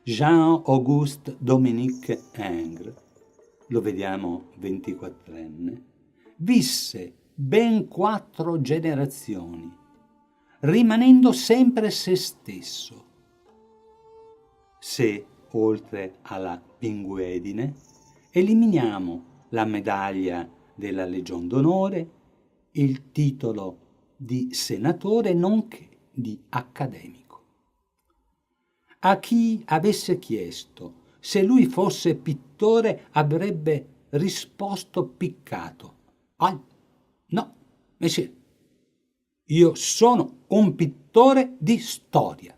Jean-Auguste Dominique Ingres, lo vediamo 24enne, visse ben 4 generazioni, rimanendo sempre se stesso. Se, oltre alla pinguedine, eliminiamo la medaglia della Legion d'Onore, il titolo di senatore nonché di accademico. A chi avesse chiesto se lui fosse pittore avrebbe risposto piccato: «Ah, no, monsieur, io sono un pittore di storia».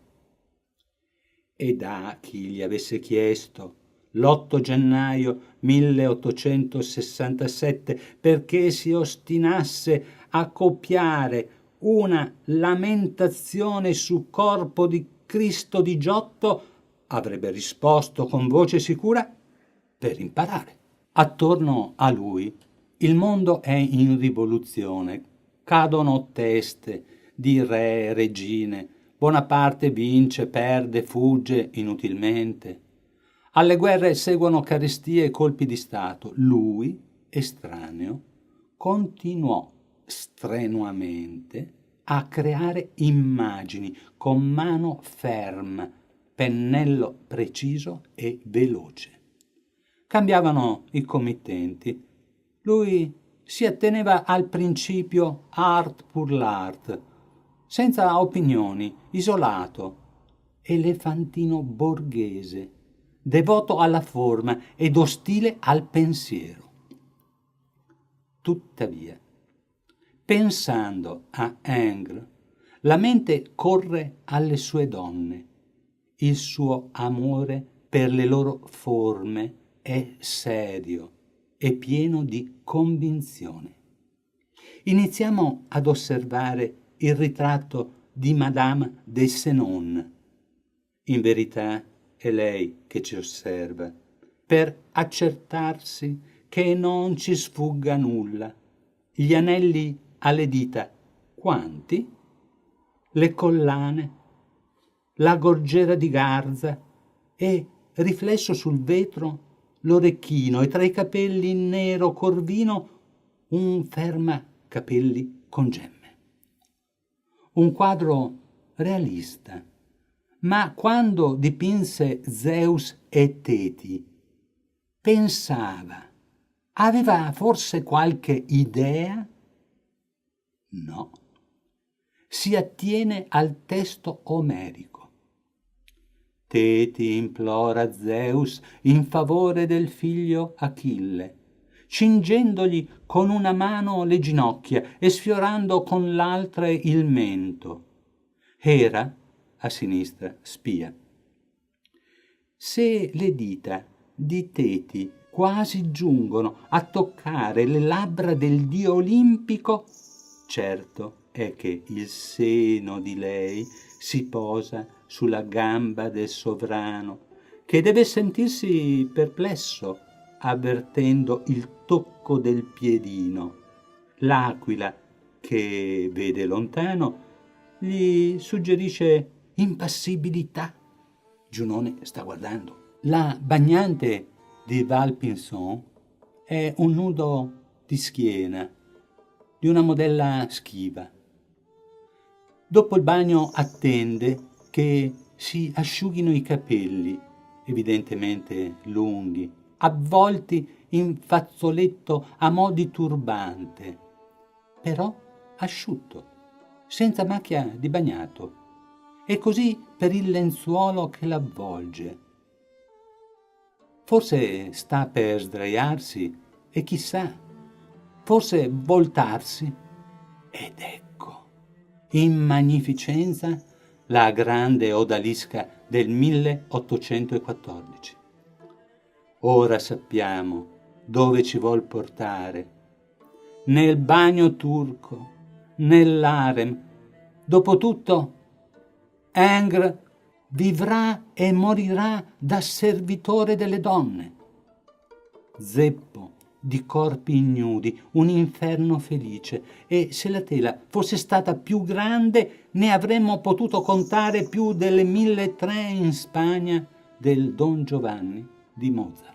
E da chi gli avesse chiesto l'8 gennaio 1867 perché si ostinasse a copiare una lamentazione su corpo di Cristo di Giotto, avrebbe risposto con voce sicura: per imparare. Attorno a lui il mondo è in rivoluzione, cadono teste di re, regine, Bonaparte vince, perde, fugge inutilmente. Alle guerre seguono carestie e colpi di Stato. Lui, estraneo, continuò strenuamente a creare immagini con mano ferma, pennello preciso e veloce. Cambiavano i committenti. Lui si atteneva al principio art pour l'art, senza opinioni, isolato, elefantino borghese, devoto alla forma ed ostile al pensiero. Tuttavia, pensando a Ingres, la mente corre alle sue donne. Il suo amore per le loro forme è serio e pieno di convinzione. Iniziamo ad osservare il ritratto di Madame de Sénon. In verità è lei che ci osserva, per accertarsi che non ci sfugga nulla. Gli anelli alle dita, quanti? Le collane, la gorgiera di garza e, riflesso sul vetro, l'orecchino e tra i capelli in nero corvino un fermacapelli con gemme. Un quadro realista, ma quando dipinse Zeus e Teti, aveva forse qualche idea? No. Si attiene al testo omerico. Teti implora Zeus in favore del figlio Achille, cingendogli con una mano le ginocchia e sfiorando con l'altra il mento. Era, a sinistra, spia. Se le dita di Teti quasi giungono a toccare le labbra del dio olimpico, certo è che il seno di lei si posa sulla gamba del sovrano, che deve sentirsi perplesso avvertendo il tocco del piedino. L'aquila, che vede lontano, gli suggerisce impassibilità. Giunone sta guardando. La bagnante di Valpinson è un nudo di schiena di una modella schiva. Dopo il bagno attende che si asciughino i capelli, evidentemente lunghi, avvolti in fazzoletto a mo' di turbante, però asciutto, senza macchia di bagnato, e così per il lenzuolo che l'avvolge. Forse sta per sdraiarsi e chissà, forse voltarsi, ed ecco, in magnificenza, la grande odalisca del 1814. Ora sappiamo dove ci vuol portare, nel bagno turco, nell'harem. Dopotutto, Ingres vivrà e morirà da servitore delle donne. Zeppo, di corpi ignudi, un inferno felice, e se la tela fosse stata più grande ne avremmo potuto contare più delle 1300 in Spagna del Don Giovanni di Mozart.